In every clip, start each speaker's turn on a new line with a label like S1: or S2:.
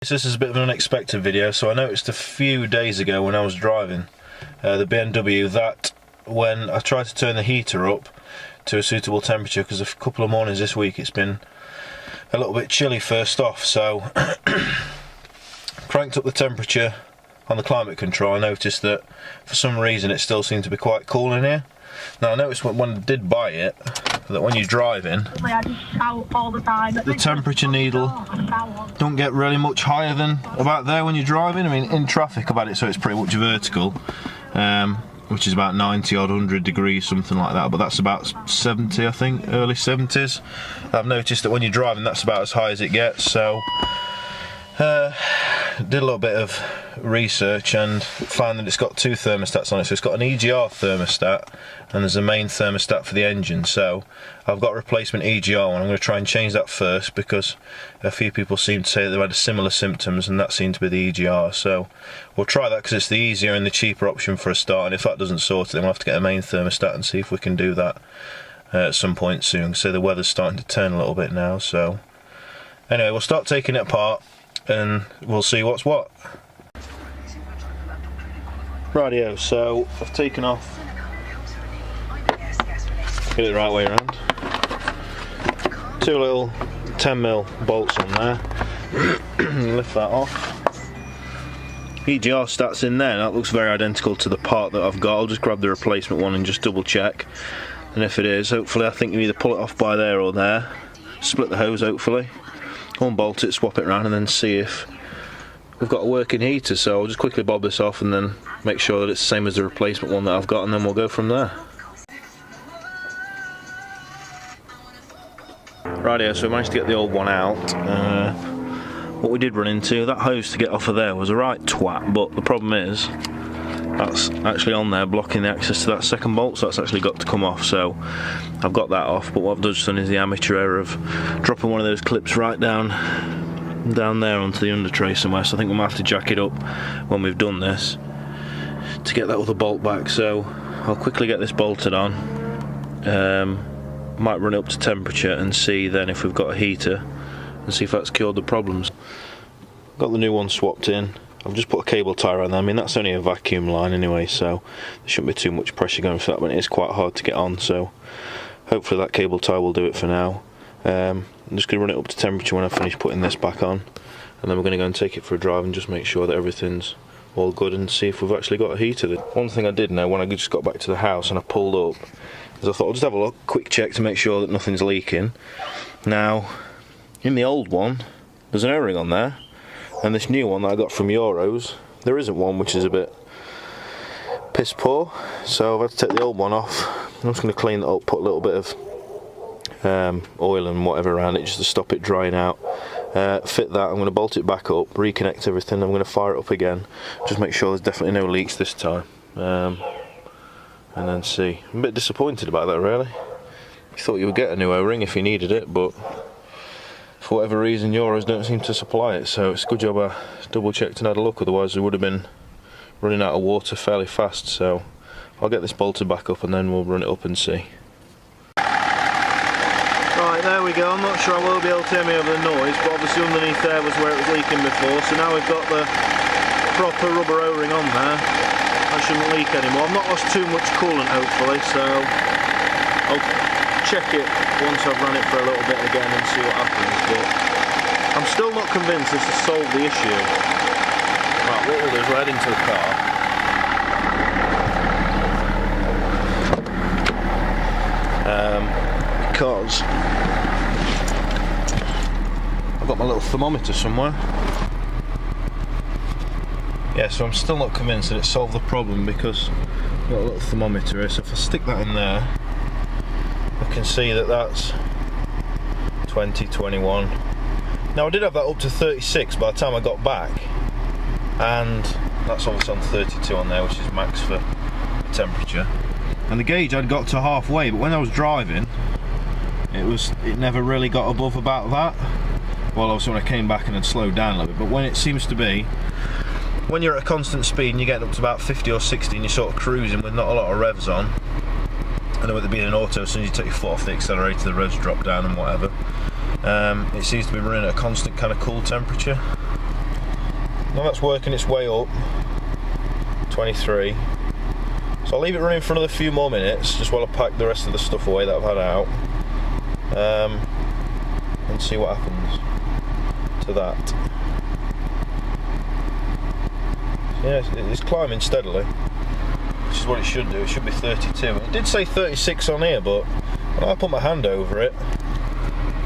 S1: This is a bit of an unexpected video. So I noticed a few days ago when I was driving the BMW that when I tried to turn the heater up to a suitable temperature, because a couple of mornings this week it's been a little bit chilly first off, so cranked up the temperature on the climate control. I noticed that for some reason it still seemed to be quite cool in here. Now I noticed when I did buy it that when you're driving, the temperature needle don't get really much higher than about there when you're driving. I mean, in traffic I've had it so it's pretty much vertical, which is about 90 odd 100 degrees, something like that, but that's about 70, I think, early 70s. I've noticed that when you're driving that's about as high as it gets, so did a little bit of research and found that it's got two thermostats on it. So it's got an EGR thermostat and there's a main thermostat for the engine. So I've got a replacement EGR one. I'm going to try and change that first because a few people seem to say that they had similar symptoms and that seemed to be the EGR. So we'll try that because it's the easier and the cheaper option for a start, and if that doesn't sort it then we'll have to get a main thermostat and see if we can do that at some point soon. So the weather's starting to turn a little bit now, so anyway we'll start taking it apart and we'll see what's what. Rightio, so I've taken off, get it the right way around, two little 10mm bolts on there. Lift that off. EGR stats in there, that looks very identical to the part that I've got. I'll just grab the replacement one and just double check, and if it is, hopefully I think you either pull it off by there or there, split the hose hopefully, unbolt it, swap it around and then see if we've got a working heater. So I'll just quickly bob this off and then make sure that it's the same as the replacement one that I've got, and then we'll go from there. Rightio, so we managed to get the old one out. What we did run into, that hose to get off of there was a right twat, but the problem is that's actually on there blocking the access to that second bolt, so that's actually got to come off. So I've got that off, but what I've just done is the amateur error of dropping one of those clips right down there onto the under tray somewhere, so I think we might have to jack it up when we've done this to get that other bolt back. So I'll quickly get this bolted on, might run it up to temperature and see then if we've got a heater and see if that's cured the problems. Got the new one swapped in. I've just put a cable tie around there. I mean that's only a vacuum line anyway, so there shouldn't be too much pressure going for that, but it is quite hard to get on, so hopefully that cable tie will do it for now. I'm just going to run it up to temperature when I finish putting this back on, and then we're going to go and take it for a drive and just make sure that everything's all good and see if we've actually got a heater. One thing I did know when I just got back to the house and I pulled up is I thought I'll just have a look, quick check to make sure that nothing's leaking. Now in the old one there's an O-ring on there, and this new one that I got from Euros there isn't one, which is a bit piss poor, so I've had to take the old one off. I'm just going to clean that up, put a little bit of oil and whatever around it just to stop it drying out, fit that. I'm going to bolt it back up, reconnect everything, I'm going to fire it up again, just make sure there's definitely no leaks this time, and then see. I'm a bit disappointed about that really. You thought you would get a new O-ring if you needed it, but for whatever reason Euros don't seem to supply it, so it's a good job I double checked and had a look, otherwise we would have been running out of water fairly fast. So I'll get this bolted back up and then we'll run it up and see. Right, there we go. I'm not sure I will be able to hear me over the noise, but obviously underneath there was where it was leaking before, so now we've got the proper rubber O-ring on there. That shouldn't leak anymore. I've not lost too much coolant hopefully, so I'll check it once I've run it for a little bit again and see what happens, but I'm still not convinced this has solved the issue. Right, what we'll do is we'll head into the car. Because I've got my little thermometer somewhere. Yeah, so I'm still not convinced that it solved the problem because I've got a little thermometer here, so if I stick that in there I can see that that's 20, 21. Now I did have that up to 36 by the time I got back, and that's obviously on 32 on there, which is max for temperature. And the gauge I'd got to halfway, but when I was driving it never really got above about that. Well, obviously when I came back and had slowed down a little bit, but when it seems to be, when you're at a constant speed and you're getting up to about 50 or 60 and you're sort of cruising with not a lot of revs on, and with it being an auto, as soon as you take your foot off the accelerator the revs drop down and whatever, it seems to be running at a constant kind of cool temperature. Now that's working its way up. 23. So I'll leave it running for another few more minutes, just while I pack the rest of the stuff away that I've had out. And see what happens to that. Yeah, it's climbing steadily, which is what it should do. It should be 32. It did say 36 on here, but when I put my hand over it,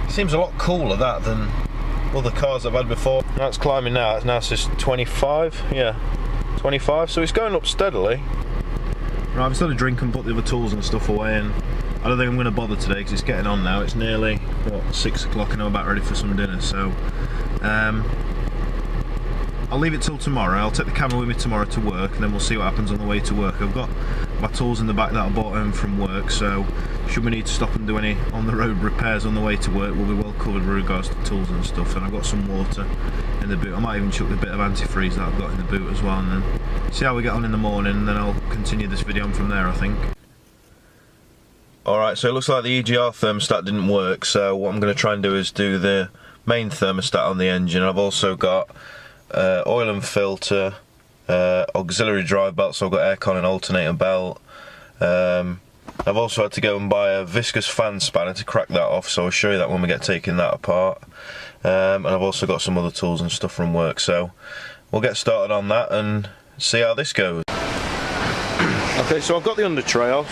S1: it seems a lot cooler that than other cars I've had before. That's climbing now. It now says 25. Yeah, 25. So it's going up steadily. Right, I've just had a drink and put the other tools and stuff away, and I don't think I'm going to bother today because it's getting on now. It's nearly, what, 6 o'clock and I'm about ready for some dinner, so I'll leave it till tomorrow. I'll take the camera with me tomorrow to work, and then we'll see what happens on the way to work. I've got my tools in the back that I bought home from work, so should we need to stop and do any on-the-road repairs on the way to work, we'll be well covered with regards to tools and stuff. And I've got some water in the boot. I might even chuck a bit of antifreeze that I've got in the boot as well, and then see how we get on in the morning, and then I'll continue this video on from there, I think. Alright, so it looks like the EGR thermostat didn't work, so what I'm going to try and do is do the main thermostat on the engine. I've also got oil and filter, auxiliary drive belt, so I've got aircon and alternator belt. I've also had to go and buy a viscous fan spanner to crack that off, so I'll show you that when we get taking that apart. And I've also got some other tools and stuff from work, so we'll get started on that and see how this goes. Okay, so I've got the under tray off.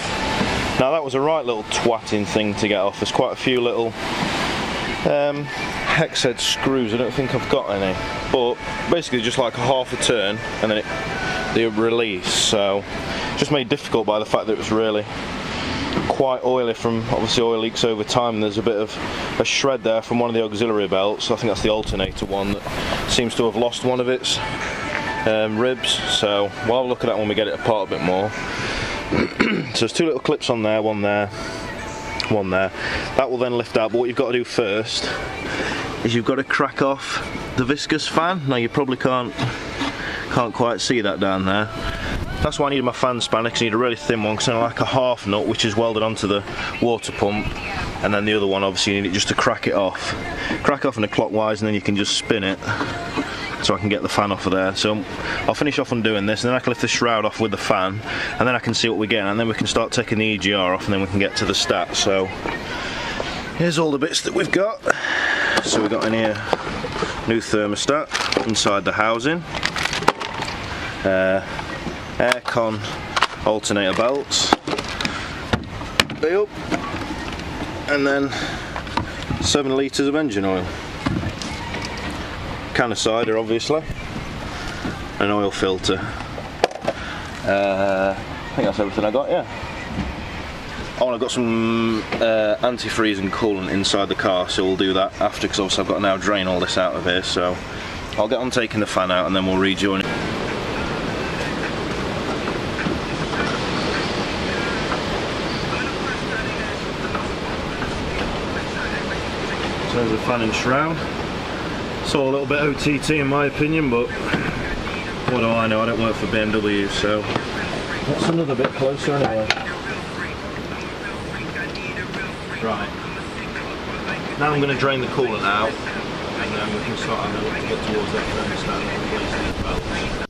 S1: Now that was a right little twatting thing to get off. There's quite a few little hex head screws. I don't think I've got any, but basically just like a half a turn and then they release. So just made difficult by the fact that it was really quite oily from, obviously oil leaks over time, and there's a bit of a shred there from one of the auxiliary belts. I think that's the alternator one that seems to have lost one of its ribs, so we'll have a look at that when we get it apart a bit more. So there's two little clips on there, one there, one there. That will then lift out, but what you've got to do first is you've got to crack off the viscous fan. Now you probably can't quite see that down there. That's why I needed my fan spanner, because I need a really thin one, because I like a half nut which is welded onto the water pump, and then the other one obviously you need it just to crack it off. Crack off in a clockwise, and then you can just spin it so I can get the fan off of there. So I'll finish off on doing this, and then I can lift the shroud off with the fan, and then I can see what we're getting, and then we can start taking the EGR off, and then we can get to the stats. So here's all the bits that we've got. So we've got in here new thermostat inside the housing, aircon alternator belts, and then 7 litres of engine oil, can of cider obviously, an oil filter. I think that's everything I got, yeah. Oh, and I've got some antifreeze and coolant inside the car, so we'll do that after, because obviously I've got to now drain all this out of here, so I'll get on taking the fan out and then we'll rejoin it. So there's the fan and shroud. It's all a little bit OTT in my opinion, but what do I know? I don't work for BMW, so that's another bit closer anyway. Right. Now I'm going to drain the coolant out, and then we can start having a look to get towards that thermostat.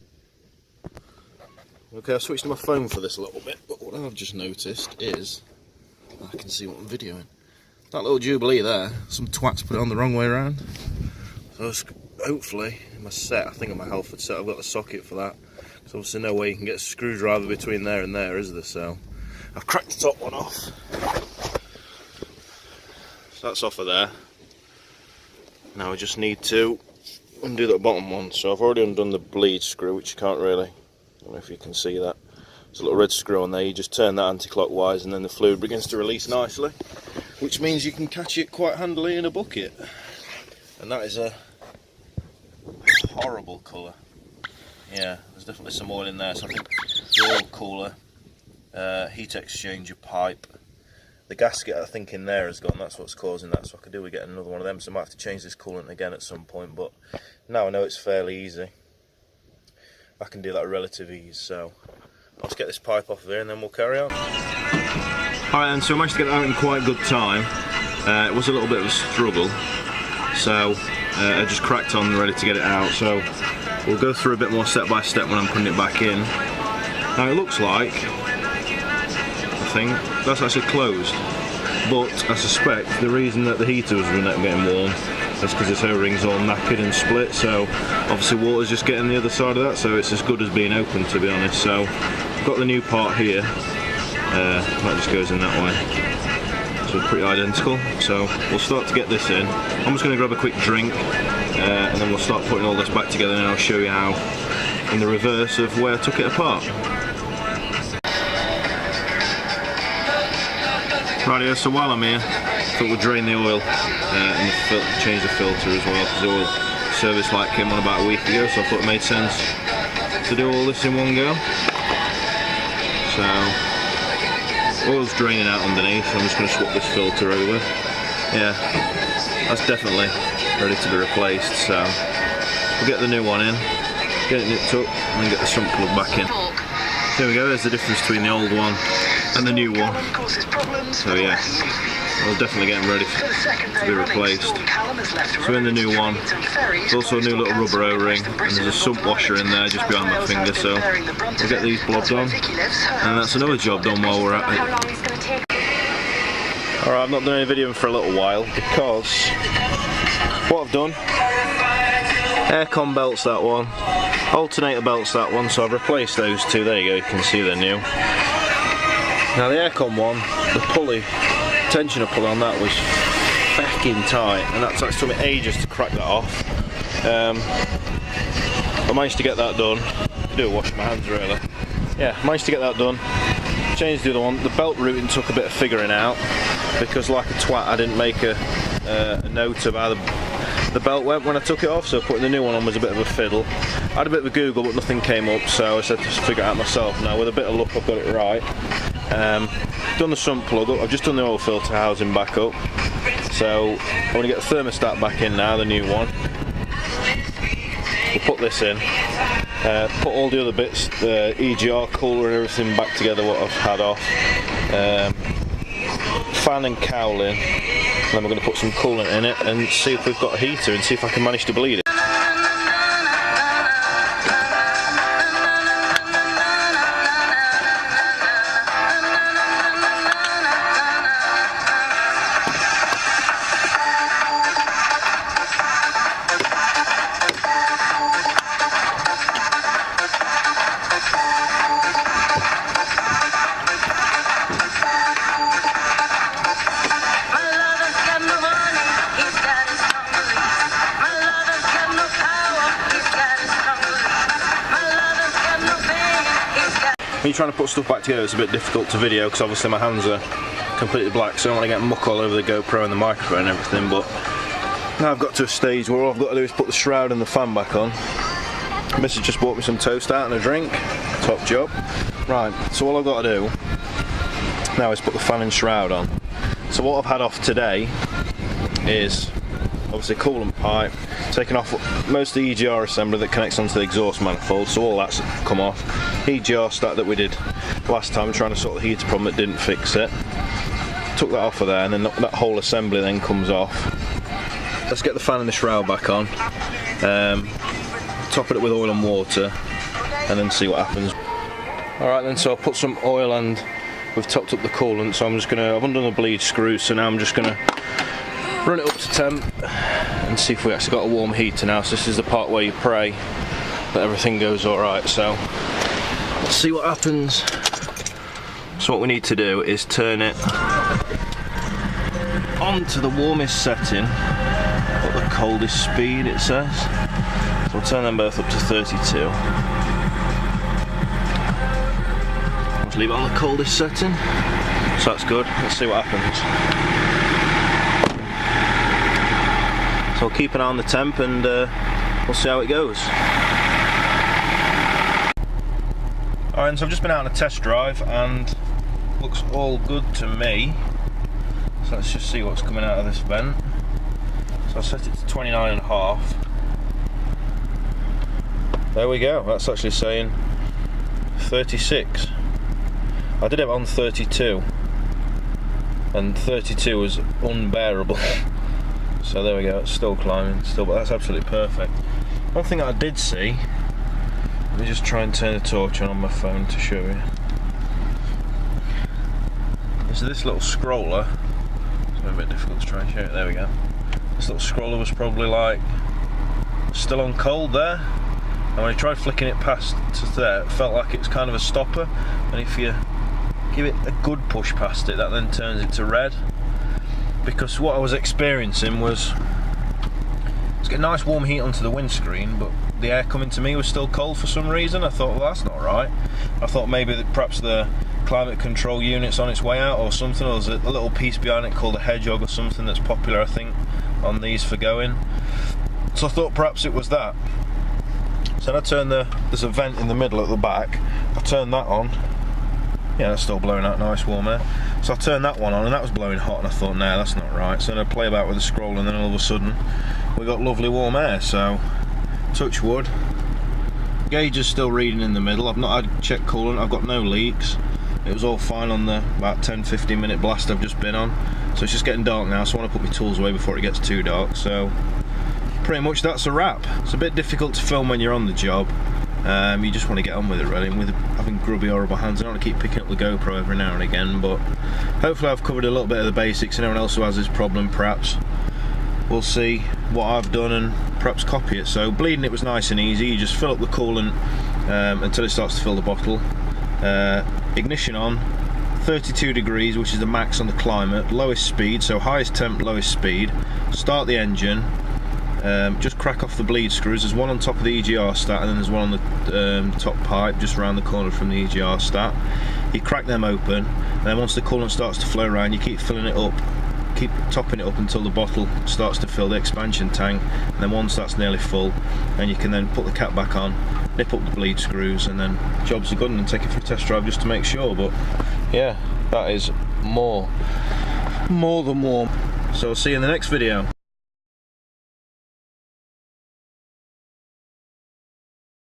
S1: Okay, I've switched to my phone for this a little bit, but what I've just noticed is I can see what I'm videoing. That little Jubilee there, some twats put it on the wrong way around. So hopefully, in my set, I think on my Halford set, I've got the socket for that. There's obviously no way you can get a screwdriver between there and there, is there? So I've cracked the top one off. So that's off of there. Now we just need to undo that bottom one. So I've already undone the bleed screw, which you can't really, I don't know if you can see that. There's a little red screw on there. You just turn that anti-clockwise and then the fluid begins to release nicely, which means you can catch it quite handily in a bucket. And that is a horrible colour. Yeah, there's definitely some oil in there, so I think the oil cooler, heat exchanger pipe, the gasket I think in there has gone, that's what's causing that, so I could do with getting another one of them, so I might have to change this coolant again at some point, but now I know it's fairly easy. I can do that with relative ease, so let's get this pipe off of here and then we'll carry on. Alright then, so I managed to get that out in quite good time. It was a little bit of a struggle, so are just cracked on, ready to get it out. So we'll go through a bit more step by step when I'm putting it back in. Now it looks like, I think, that's actually closed. But I suspect the reason that the heater was getting warm is because this O-ring's all knackered and split, so obviously water's just getting the other side of that, so it's as good as being open, to be honest. So I've got the new part here, that just goes in that way, so it's pretty identical. So we'll start to get this in. I'm just going to grab a quick drink and then we'll start putting all this back together, and I'll show you how, in the reverse of where I took it apart. Rightio, so while I'm here, I thought we'd drain the oil and change the filter as well, because the oil service light came on about a week ago, so I thought it made sense to do all this in one go. So, oil's draining out underneath, so I'm just going to swap this filter over. Yeah, that's definitely ready to be replaced, so we'll get the new one in, get it nipped up, and then get the sump plug back in. There we go, there's the difference between the old one and the new one. So yeah, we're definitely getting ready to be replaced. So in the new one, there's also a new little rubber O-ring, and there's a sump washer in there just behind my finger, so we'll get these blobbed on, and that's another job done while we're at it. Alright, I've not done any videoing for a little while, because what I've done, aircon belts that one, alternator belts that one, so I've replaced those two. There you go, you can see they're new. Now the aircon one, the pulley, tensioner pulley on that was fucking tight, and that's took me ages to crack that off. I managed to get that done. I do wash my hands really. Yeah, managed to get that done. Changed the other one. The belt routing took a bit of figuring out, because like a twat I didn't make a note of how the belt went when I took it off, so putting the new one on was a bit of a fiddle. I had a bit of a Google, but nothing came up, so I said to figure it out myself. Now with a bit of luck I've got it right. Done the sump plug up, I've just done the oil filter housing back up, so I'm going to get the thermostat back in now, the new one. We'll put this in, put all the other bits, the EGR cooler and everything back together what I've had off, fan and cowl in, and then we're going to put some coolant in it and see if we've got a heater and see if I can manage to bleed it. When you're trying to put stuff back together, it's a bit difficult to video because obviously my hands are completely black, so I don't want to get muck all over the GoPro and the microphone and everything. But now I've got to a stage where all I've got to do is put the shroud and the fan back on. Mrs. just bought me some toast out and a drink. Top job. Right, so all I've got to do now is put the fan and shroud on. So what I've had off today is obviously coolant pipe, taking off most of the EGR assembly that connects onto the exhaust manifold, so all that's come off. EGR stack that we did last time trying to sort the heater problem that didn't fix it. Took that off of there, and then that whole assembly then comes off. Let's get the fan and the shroud back on, top it up with oil and water, and then see what happens. Alright then, so I'll put some oil and we've topped up the coolant, so I've undone the bleed screw, so now I'm just going to run it up to temp and see if we actually got a warm heater now. So this is the part where you pray that everything goes alright, so let's see what happens. So what we need to do is turn it on to the warmest setting, at the coldest speed it says. So we'll turn them both up to 32. Let's leave it on the coldest setting. So that's good, let's see what happens. So I'll keep an eye on the temp and we'll see how it goes. Alright, so I've just been out on a test drive and looks all good to me. So let's just see what's coming out of this vent. So I set it to 29.5. There we go, that's actually saying 36. I did have it on 32 and 32 was unbearable. So there we go, it's still climbing, but that's absolutely perfect. One thing that I did see, let me just try and turn the torch on my phone to show you. So this little scroller, it's a bit difficult to try and show it, there we go. This little scroller was probably like, still on cold there. And when I tried flicking it past to there, it felt like it's kind of a stopper. And if you give it a good push past it, that then turns it to red. Because what I was experiencing was, it's getting nice warm heat onto the windscreen, but the air coming to me was still cold for some reason. I thought, well, that's not right. I thought maybe that perhaps the climate control unit's on its way out or something, or there's a little piece behind it called a hedgehog or something that's popular, I think, on these for going. So I thought perhaps it was that. So then I turned there's a vent in the middle at the back, I turned that on. Yeah, that's still blowing out nice warm air. So I turned that one on and that was blowing hot, and I thought, nah, that's not right. So then I play about with the scroll, and then all of a sudden we got lovely warm air. So touch wood. Gauge is still reading in the middle. I've not had check coolant, I've got no leaks. It was all fine on the about 10-15 minute blast I've just been on. So it's just getting dark now, so I want to put my tools away before it gets too dark. So pretty much that's a wrap. It's a bit difficult to film when you're on the job. You just want to get on with it really, and with having grubby horrible hands I don't want to keep picking up the GoPro every now and again, but hopefully I've covered a little bit of the basics. Anyone else who has this problem perhaps will see what I've done and perhaps copy it. So bleeding, it was nice and easy. You just fill up the coolant until it starts to fill the bottle. Ignition on, 32 degrees, which is the max on the climate, lowest speed, so highest temp, lowest speed. Start the engine. Just crack off the bleed screws. There's one on top of the EGR stat, and then there's one on the top pipe just around the corner from the EGR stat. You crack them open, and then once the coolant starts to flow around, you keep filling it up, keep topping it up until the bottle starts to fill the expansion tank, and then once that's nearly full, then you can then put the cap back on, nip up the bleed screws, and then jobs are good, and then take it for a test drive just to make sure. But yeah, that is more than warm. So I'll see you in the next video.